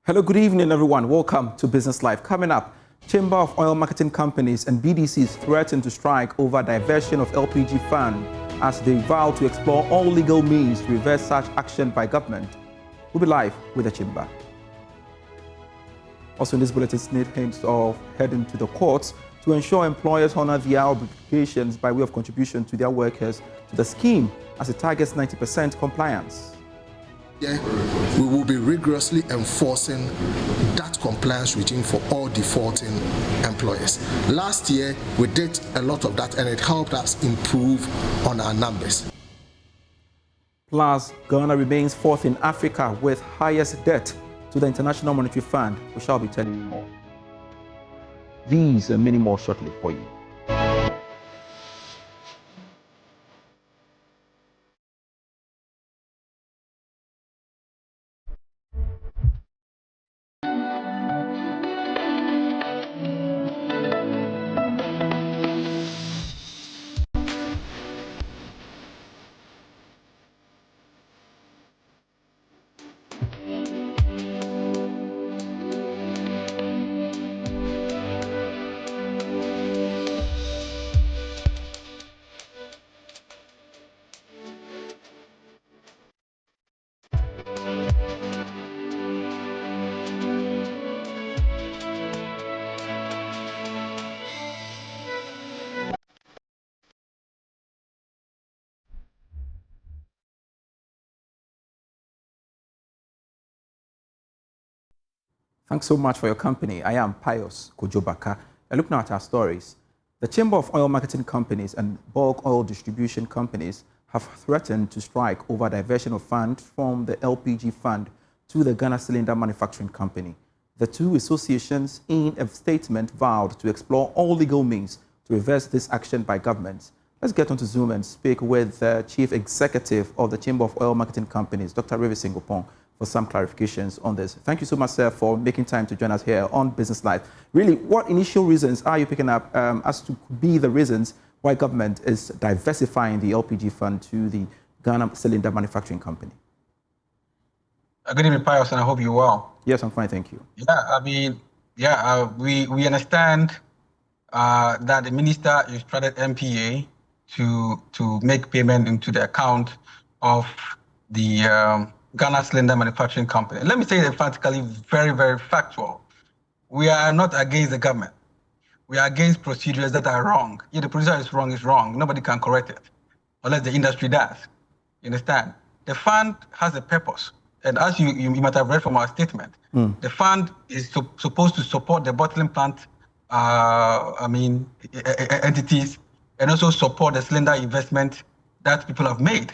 Hello, good evening, everyone. Welcome to Business Live. Coming up, Chamber of Oil Marketing Companies and BDCs threaten to strike over diversion of LPG Fund as they vow to explore all legal means to reverse such action by government. We'll be live with the Chamber. Also in this bulletin, need hints of heading to the courts to ensure employers honor their obligations by way of contribution to their workers to the scheme as it targets 90% compliance. We will be rigorously enforcing that compliance regime for all defaulting employers. Last year, we did a lot of that and it helped us improve on our numbers. Plus, Ghana remains fourth in Africa with highest debt to the International Monetary Fund. We shall be telling you more. These and many more shortly for you. Thanks so much for your company. I am Pius Kojobaka. Looking now at our stories. The Chamber of Oil Marketing Companies and Bulk Oil Distribution Companies have threatened to strike over diversion of funds from the LPG Fund to the Ghana Cylinder Manufacturing Company. The two associations, in a statement, vowed to explore all legal means to reverse this action by governments. Let's get onto Zoom and speak with the Chief Executive of the Chamber of Oil Marketing Companies, Dr. Rivy Singopong, for some clarifications on this. Thank you so much, sir, for making time to join us here on Business Live. Really, what initial reasons are you picking up as to be the reasons why government is diversifying the LPG Fund to the Ghana Cylinder Manufacturing Company? Good evening, Pius, and I hope you're well. Yes, I'm fine, thank you. We understand that the minister instructed MPA to make payment into the account of the Ghana Cylinder Manufacturing Company. Let me say emphatically, very, very factual. We are not against the government. We are against procedures that are wrong. If the procedure is wrong. Nobody can correct it, unless the industry does. You understand? The fund has a purpose. And as you might have read from our statement, the fund is supposed to support the bottling plant entities and also support the cylinder investment that people have made.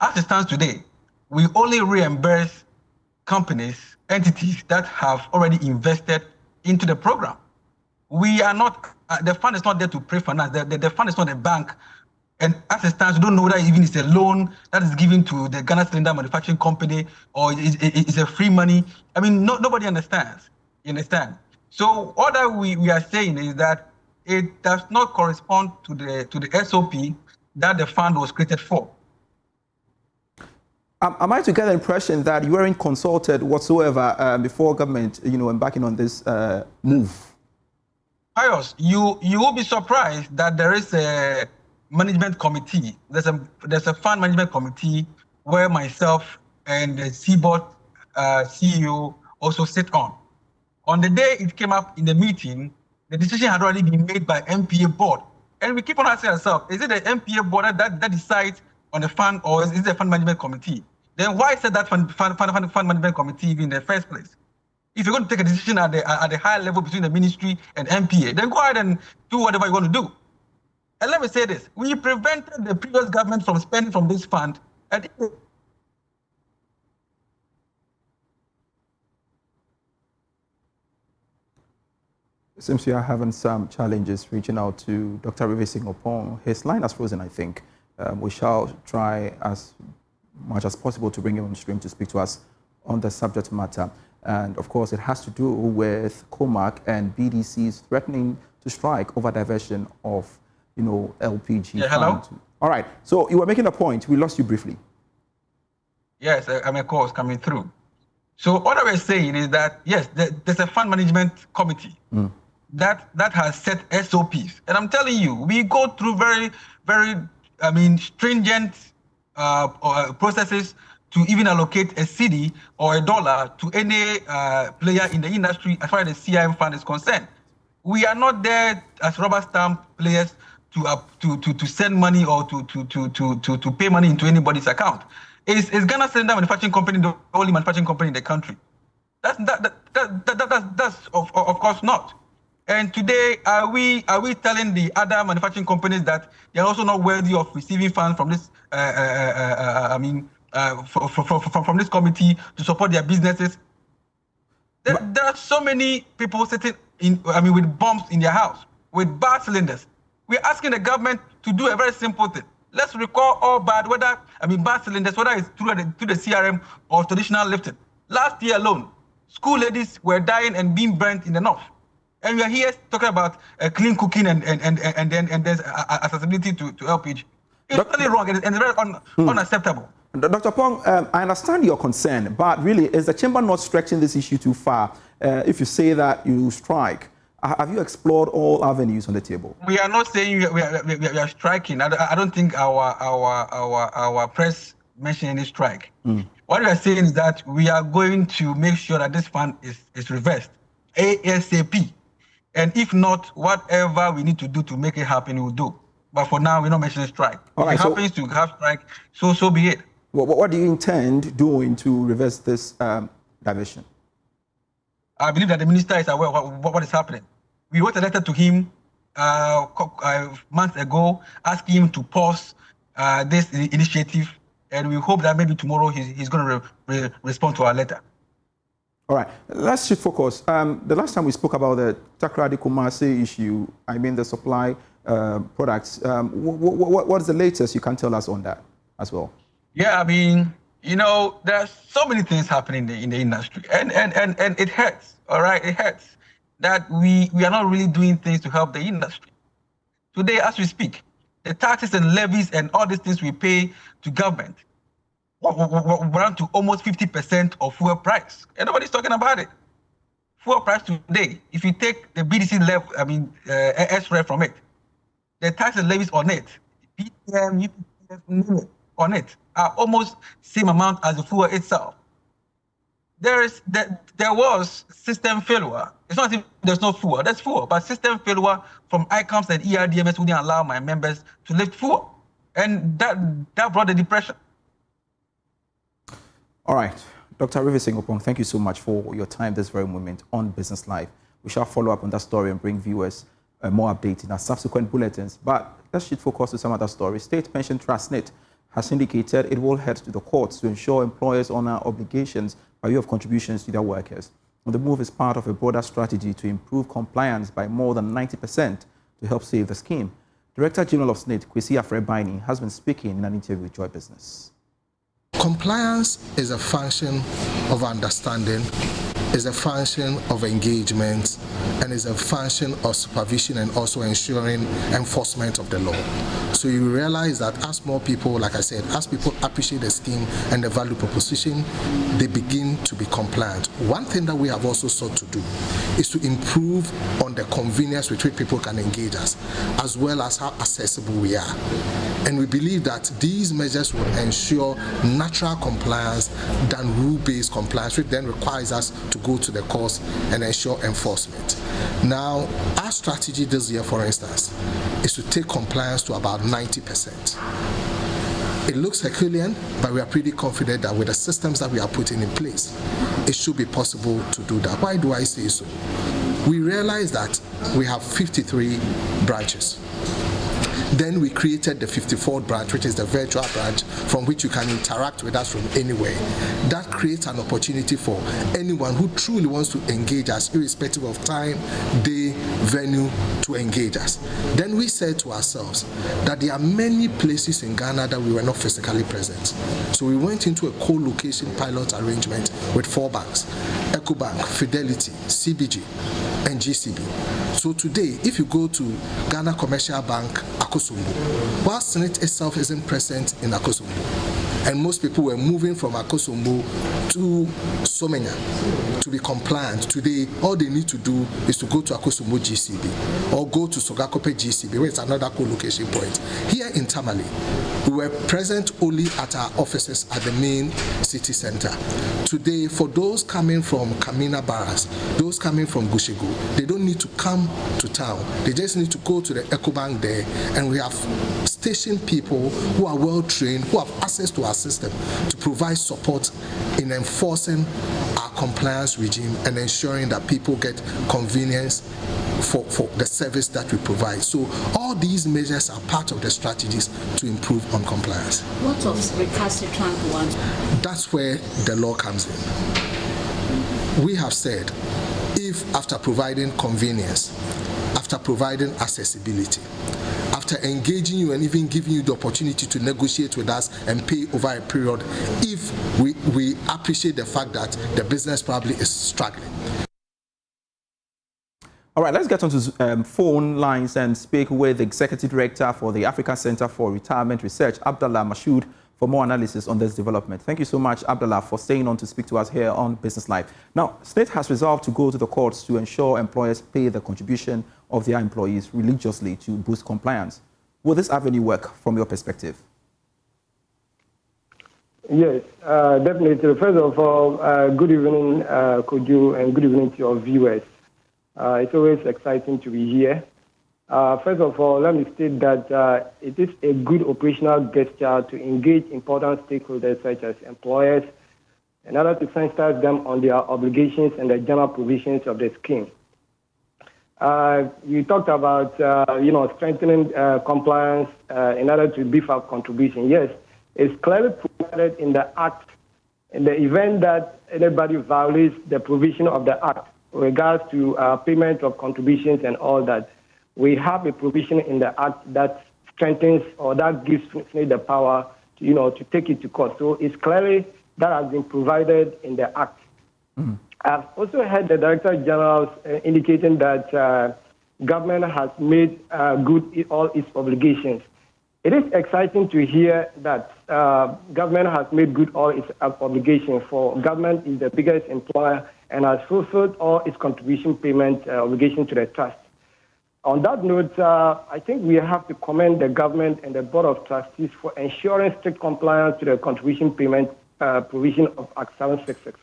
As it stands today, we only reimburse companies, entities that have already invested into the program. We are not, the fund is not there to pre-finance. The fund is not a bank. And as it stands, we don't know whether even it's a loan that is given to the Ghana Cylinder Manufacturing Company or it's a free money. I mean, nobody understands. You understand? So all that we are saying is that it does not correspond to the SOP that the fund was created for. Am I to get the impression that you weren't consulted whatsoever before government, embarking on this move? Pius, you will be surprised that there is a management committee. There's a fund management committee where myself and the CBOT CEO also sit on. On the day it came up in the meeting, the decision had already been made by MPA board. And we keep on asking ourselves, is it the MPA board that decides on the fund, or is it the fund management committee? Then why said that fund management committee in the first place? If you're going to take a decision at the higher level between the ministry and MPA, then go ahead and do whatever you want to do. And let me say this: we prevented the previous government from spending from this fund. And it seems you are having some challenges reaching out to Dr. Rivy Singopong. His line has frozen, I think. We shall try as much as possible to bring him on stream to speak to us on the subject matter. And of course, it has to do with COMAC and BDCs threatening to strike over diversion of, LPG Fund. Hello? All right. So you were making a point. We lost you briefly. Yes, I mean, of course, coming through. So all that we're saying is that, yes, there's a fund management committee that has set SOPs. And I'm telling you, we go through very, very, stringent processes to even allocate a cedi or a dollar to any player in the industry as far as the CIM fund is concerned. We are not there as rubber stamp players to send money or to pay money into anybody's account. Is Ghana Cylinder Manufacturing Company the only manufacturing company in the country? That's of course not. And today, are we telling the other manufacturing companies that they are also not worthy of receiving funds from this from this committee to support their businesses? There are so many people sitting with bombs in their house, with bad cylinders. We're asking the government to do a very simple thing. Let's recall all bad cylinders, whether it's through the CRM or traditional lifting. Last year alone, school ladies were dying and being burnt in the north. And we are here talking about clean cooking and there's accessibility to LPG. It's totally wrong and very unacceptable. Dr. Pong, I understand your concern, but really, is the chamber not stretching this issue too far? If you say that you strike, have you explored all avenues on the table? We are not saying we are striking. I don't think our press mentioned any strike. What we are saying is that we are going to make sure that this fund is reversed ASAP. And if not, whatever we need to do to make it happen, we'll do. But for now, we're not mentioning strike. If it happens to have strike, so be it. What do you intend doing to reverse this diversion? I believe that the minister is aware of what is happening. We wrote a letter to him months ago, asking him to pause this initiative, and we hope that maybe tomorrow he's going to respond to our letter. All right, let's shift focus. The last time we spoke about the Takoradi Kumasi issue, the supply products, what is the latest you can tell us on that as well? Yeah, there are so many things happening in the industry, and it hurts, all right? It hurts that we are not really doing things to help the industry. Today, as we speak, the taxes and levies and all these things we pay to government run to almost 50% of fuel price. And nobody's talking about it. Fuel price today, if you take the BDC level, S-rate from it, the tax and levies on it, PTM, UPF, on it, are almost same amount as the fuel itself. There was system failure. It's not as if there's no fuel. There's fuel, but system failure from ICOMS and ERDMS wouldn't allow my members to lift fuel. And that brought the depression. All right. Dr. Rivers Singopong, thank you so much for your time this very moment on Business Live. We shall follow up on that story and bring viewers more updates in our subsequent bulletins. But let's shift focus to some other stories. State Pension Trust (SNIT) has indicated it will head to the courts to ensure employers honor obligations by way of contributions to their workers. The move is part of a broader strategy to improve compliance by more than 90% to help save the scheme. Director General of SNIT, Kwesi Afrebaini, has been speaking in an interview with Joy Business. Compliance is a function of understanding, is a function of engagement, and is a function of supervision and also ensuring enforcement of the law. So you realize that as more people, like I said, as people appreciate the scheme and the value proposition, they begin to be compliant. One thing that we have also sought to do is to improve on the convenience with which people can engage us, as well as how accessible we are. And we believe that these measures will ensure natural compliance than rule-based compliance, which then requires us to go to the courts and ensure enforcement. Now, our strategy this year, for instance, is to take compliance to about 90%. It looks Herculean, but we are pretty confident that with the systems that we are putting in place, it should be possible to do that. Why do I say so? We realize that we have 53 branches. Then we created the 54th branch, which is the virtual branch from which you can interact with us from anywhere. That creates an opportunity for anyone who truly wants to engage us, irrespective of time, day, venue, to engage us. Then we said to ourselves that there are many places in Ghana that we were not physically present. So we went into a co-location pilot arrangement with 4 banks, EcoBank, Fidelity, CBG, and GCB. So today, if you go to Ghana Commercial Bank, Akosombo, while SNIT itself isn't present in Akosombo, and most people were moving from Akosombo to Somenya to be compliant. Today, all they need to do is to go to Akosombo GCB or go to Sogakope GCB, where it's another co-location point. Here in Tamale, we were present only at our offices at the main city center. Today, for those coming from Kamina Barras, those coming from Gushegu, they don't need to come to town. They just need to go to the EcoBank there, and we have stationed people who are well trained, who have access to our system to provide support in enforcing our compliance regime and ensuring that people get convenience for the service that we provide. So all these measures are part of the strategies to improve on compliance. What of recalcitrant ones? That's where the law comes in. We have said, if after providing convenience, after providing accessibility, after engaging you and even giving you the opportunity to negotiate with us and pay over a period, if we appreciate the fact that the business probably is struggling. All right, let's get onto phone lines and speak with the Executive Director for the Africa Center for Retirement Research, Abdallah Mashood, for more analysis on this development. Thank you so much, Abdallah, for staying on to speak to us here on Business Live. Now, State has resolved to go to the courts to ensure employers pay the contribution of their employees religiously to boost compliance. Will this avenue work from your perspective? Yes, definitely. First of all, good evening, Kojo, and good evening to your viewers. It's always exciting to be here. First of all, let me state that it is a good operational gesture to engage important stakeholders such as employers in order to sensitize them on their obligations and the general provisions of the scheme. You talked about, strengthening compliance in order to beef up contribution. Yes, it's clearly provided in the Act in the event that anybody violates the provision of the Act with regards to payment of contributions and all that. We have a provision in the Act that strengthens or that gives the power to take it to court. So it's clearly that has been provided in the Act. Mm-hmm. I've also heard the Director General indicating that government has made good all its obligations. It is exciting to hear that government has made good all its obligations, for government is the biggest employer and has fulfilled all its contribution payment obligation to the trust. On that note, I think we have to commend the government and the Board of Trustees for ensuring strict compliance to the contribution payment provision of Act 766.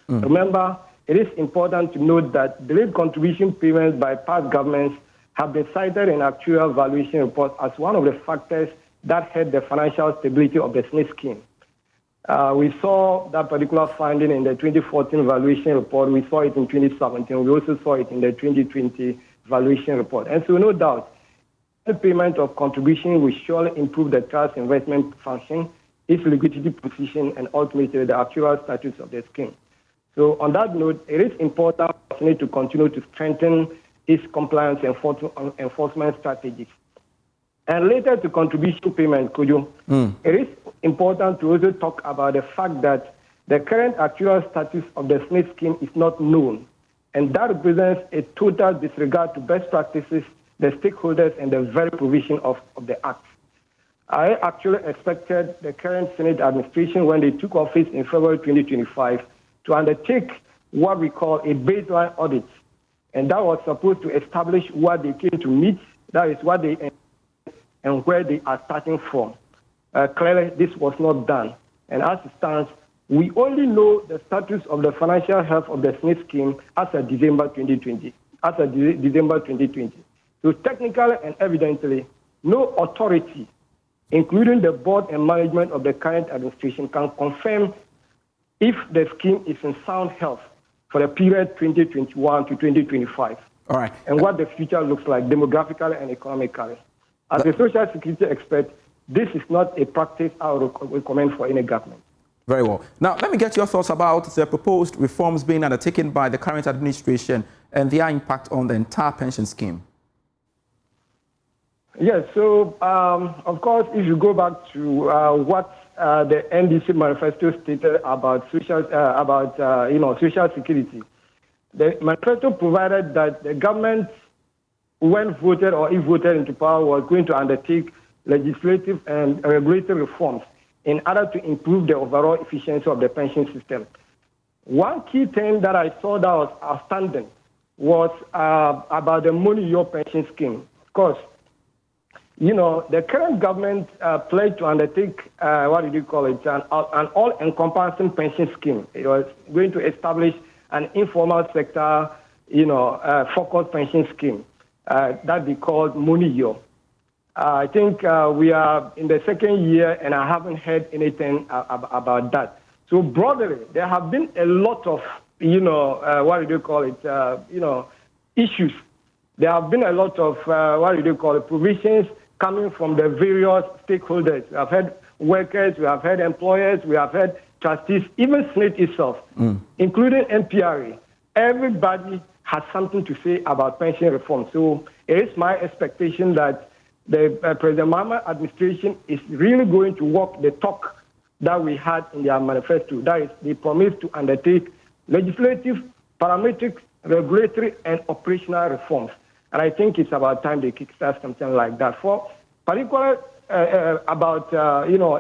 Mm. Remember, it is important to note that delayed contribution payments by past governments have been cited in actuarial valuation reports as one of the factors that hurt the financial stability of the SNP scheme. We saw that particular finding in the 2014 valuation report. We saw it in 2017. We also saw it in the 2020 valuation report. And so no doubt, the payment of contribution will surely improve the trust investment function, its liquidity position, and ultimately the actuarial status of the scheme. So on that note, it is important for SNP to continue to strengthen its compliance enforcement strategies. And later to contribution payment, Kojo, it is important to also talk about the fact that the current actuarial status of the SNP scheme is not known, and that represents a total disregard to best practices, the stakeholders, and the very provision of the Act. I actually expected the current Senate administration, when they took office in February 2025, to undertake what we call a baseline audit. And that was supposed to establish what they came to meet, that is what they and where they are starting from. Clearly, this was not done. And as it stands, we only know the status of the financial health of the SNP scheme as of December 2020. So technically and evidently, no authority, including the board and management of the current administration, can confirm if the scheme is in sound health for the period 2021 to 2025. All right. And what the future looks like demographically and economically. As a social security expert, this is not a practice I would recommend for any government. Very well. Now, let me get your thoughts about the proposed reforms being undertaken by the current administration and their impact on the entire pension scheme. Yes, so of course, if you go back to what the NDC manifesto stated about social security, the manifesto provided that the government, when voted or if voted into power, was going to undertake legislative and regulatory reforms in order to improve the overall efficiency of the pension system. One key thing that I saw that was outstanding was about the money your pension scheme. Of course, the current government pledged to undertake, an all-encompassing pension scheme. It was going to establish an informal sector, focused pension scheme that we called Muniyo. I think we are in the second year, and I haven't heard anything about that. So broadly, there have been a lot of, issues. There have been a lot of, provisions coming from the various stakeholders. We have had workers, we have had employers, we have had trustees, even SNIT itself, including NPRA. Everybody has something to say about pension reform. So it is my expectation that the President Mahama administration is really going to walk the talk that we had in their manifesto. That is, they promised to undertake legislative, parametric, regulatory, and operational reforms. And I think it's about time they kickstart something like that. For particularly about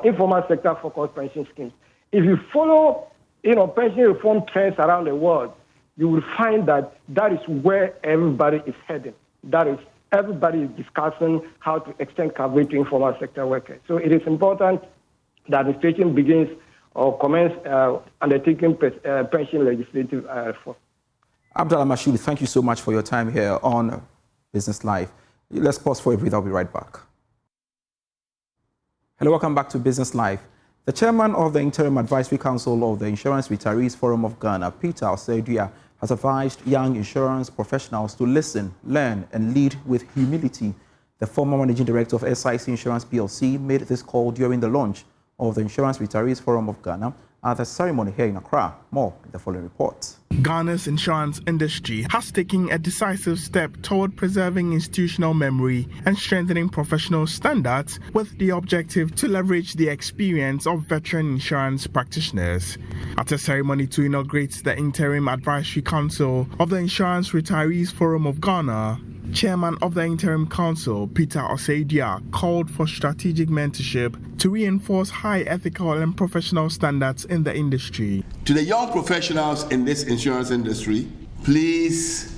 informal sector focused pension schemes. If you follow pension reform trends around the world, you will find that that is where everybody is heading. That is, everybody is discussing how to extend coverage to informal sector workers. So it is important that the administration begins or commence undertaking pension legislative reform. Abdallah Mashood, thank you so much for your time here on Business Live. Let's pause for a breath. I'll be right back. Hello, welcome back to Business Live. The chairman of the Interim Advisory Council of the Insurance Retirees Forum of Ghana, Peter Osei-Aduah, has advised young insurance professionals to listen, learn, and lead with humility. The former managing director of SIC Insurance PLC made this call during the launch of the Insurance Retirees Forum of Ghana at the ceremony here in Accra. More in the following report. Ghana's insurance industry has taken a decisive step toward preserving institutional memory and strengthening professional standards with the objective to leverage the experience of veteran insurance practitioners. At a ceremony to inaugurate the Interim Advisory Council of the Insurance Retirees Forum of Ghana, Chairman of the Interim Council, Peter Osei-Aduah, called for strategic mentorship to reinforce high ethical and professional standards in the industry. To the young professionals in this insurance industry, please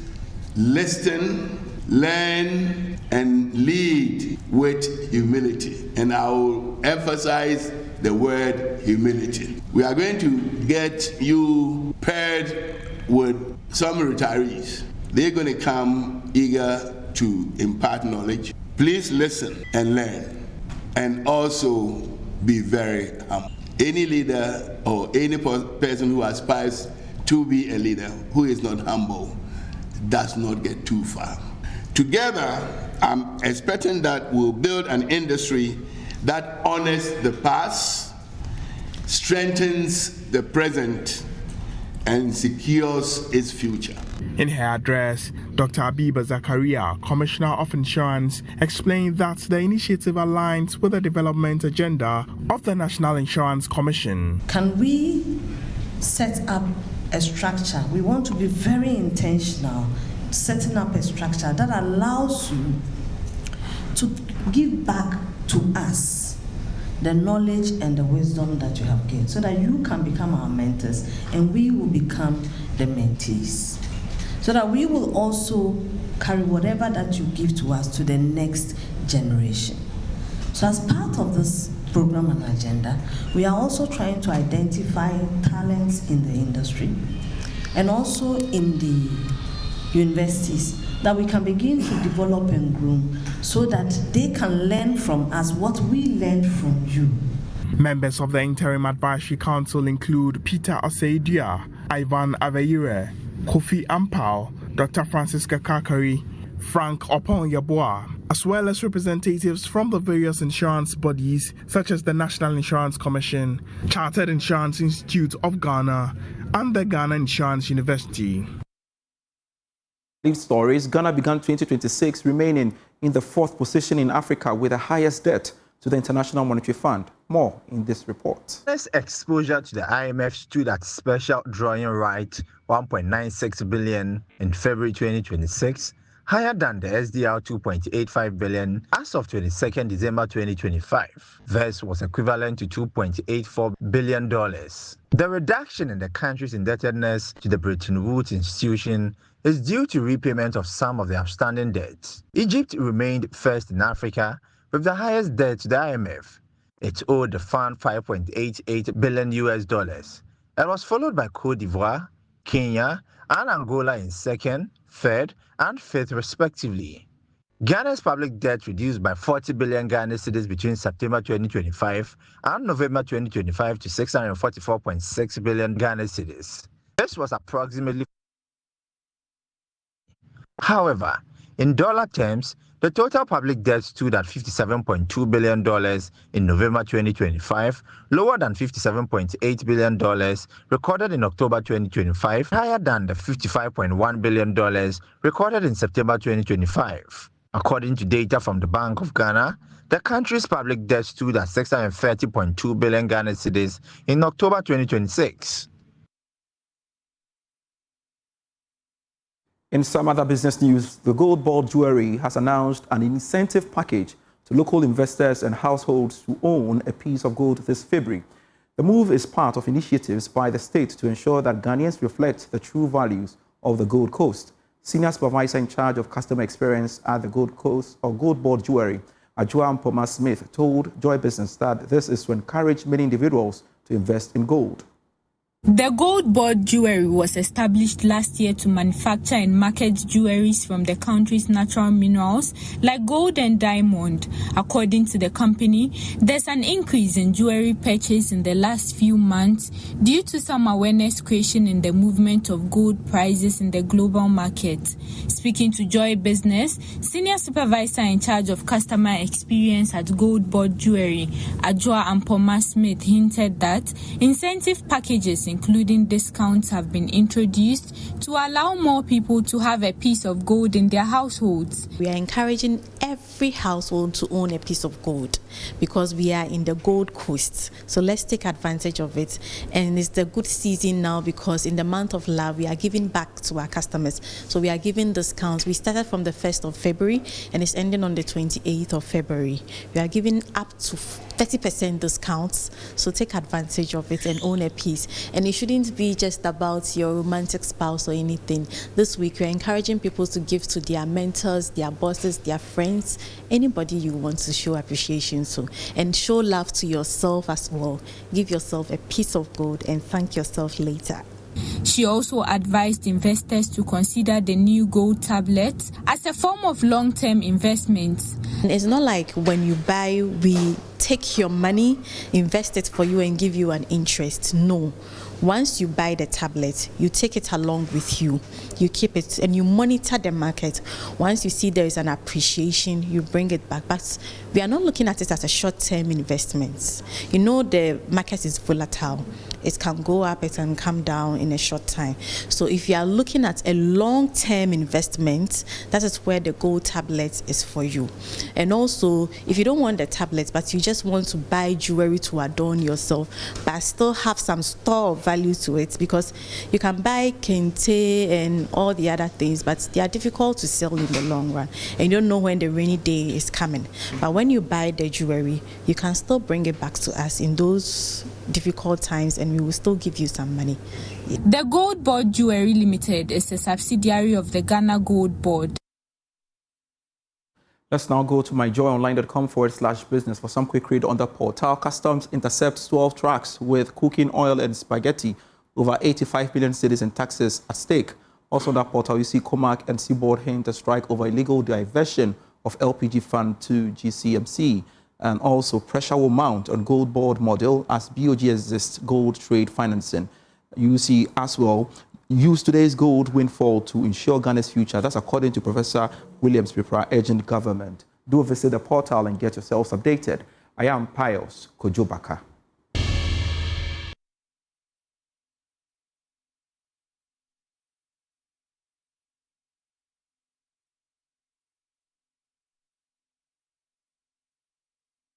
listen, learn, and lead with humility. And I will emphasize the word humility. We are going to get you paired with some retirees. They're going to come eager to impart knowledge. Please listen and learn, and also be very humble. Any leader or any person who aspires to be a leader who is not humble does not get too far. Together, I'm expecting that we'll build an industry that honors the past, strengthens the present, and secures its future. In her address, Dr. Abiba Zakaria, Commissioner of Insurance, explained that the initiative aligns with the development agenda of the National Insurance Commission. Can we set up a structure? We want to be very intentional, setting up a structure that allows you to give back to us the knowledge and the wisdom that you have gained, so that you can become our mentors and we will become the mentees, so that we will also carry whatever that you give to us to the next generation. So as part of this program and agenda, we are also trying to identify talents in the industry and also in the universities, that we can begin to develop and groom so that they can learn from us what we learned from you. Members of the Interim Advisory Council include Peter Osei-Aduah, Ivan Aveyire, Kofi Ampao, Dr. Francisca Kakari, Frank Opon-Yaboa, as well as representatives from the various insurance bodies such as the National Insurance Commission, Chartered Insurance Institute of Ghana, and the Ghana Insurance University. Stories, Ghana began 2026 remaining in the 4th position in Africa with the highest debt to the International Monetary Fund. More in this report. Ghana's exposure to the IMF stood at special drawing right 1.96 billion in February 2026 higher than the SDR 2.85 billion as of 22nd December 2025. This was equivalent to $2.84 billion. The reduction in the country's indebtedness to the Bretton Woods institution is due to repayment of some of the outstanding debts. Egypt remained first in Africa with the highest debt to the IMF. It owed the fund $5.88 billion and was followed by Cote d'Ivoire, Kenya, and Angola in second, third, and fifth respectively. Ghana's public debt reduced by 40 billion Ghana cedis between September 2025 and November 2025 to 644.6 billion Ghana cedis. This was approximately. However, in dollar terms, the total public debt stood at $57.2 billion in November 2025, lower than $57.8 billion recorded in October 2025, higher than the $55.1 billion recorded in September 2025. According to data from the Bank of Ghana, the country's public debt stood at 630.2 billion Ghana cedis in October 2026. In some other business news, the Gold Board Jewelry has announced an incentive package to local investors and households to own a piece of gold this February. The move is part of initiatives by the state to ensure that Ghanaians reflect the true values of the Gold Coast. Senior Supervisor in charge of customer experience at the Gold Coast or Gold Board Jewelry, Ajua Mpoma Smith, told Joy Business that this is to encourage many individuals to invest in gold. The Gold Board Jewelry was established last year to manufacture and market jewelries from the country's natural minerals like gold and diamond. According to the company, there's an increase in jewelry purchase in the last few months due to some awareness creation in the movement of gold prices in the global market. Speaking to Joy Business, Senior Supervisor in charge of customer experience at Gold Board Jewelry, Ajua Mpoma Smith, hinted that incentive packages including discounts have been introduced to allow more people to have a piece of gold in their households. We are encouraging every household to own a piece of gold because we are in the Gold Coast. So let's take advantage of it. And it's the good season now because in the month of love, we are giving back to our customers. So we are giving discounts. We started from the 1st of February and it's ending on the 28th of February. We are giving up to 30% discounts. So take advantage of it and own a piece. And it shouldn't be just about your romantic spouse or anything. This week, we're encouraging people to give to their mentors, their bosses, their friends, anybody you want to show appreciation to. And show love to yourself as well. Give yourself a piece of gold and thank yourself later. She also advised investors to consider the new gold tablets as a form of long-term investment. It's not like when you buy, we take your money, invest it for you and give you an interest. No. Once you buy the tablet, you take it along with you. You keep it and you monitor the market. Once you see there is an appreciation, you bring it back. But we are not looking at it as a short-term investment. You know the market is volatile. It can go up, it can come down in a short time. So if you are looking at a long-term investment, that is where the gold tablet is for you. And also, if you don't want the tablet, but you just want to buy jewelry to adorn yourself, but still have some store of value to it, because you can buy kente and all the other things, but they are difficult to sell in the long run. And you don't know when the rainy day is coming. But when you buy the jewelry, you can still bring it back to us in those difficult times and we will still give you some money. Yeah. The Gold Board Jewelry Limited is a subsidiary of the Ghana Gold Board. Let's now go to myjoyonline.com/business for some quick read on the portal. Customs intercepts 12 trucks with cooking oil and spaghetti, over 85 billion cedis in taxes at stake. Also on that portal, you see COMAC and Seaboard hint a strike over illegal diversion of LPG Fund to GCMC. And also pressure will mount on Gold Board model as BOG exists gold trade financing. You see as well, use today's gold windfall to ensure Ghana's future. That's according to Professor Williams Prepra, urgent government. Do visit the portal and get yourselves updated. I am Pius Kojobaka.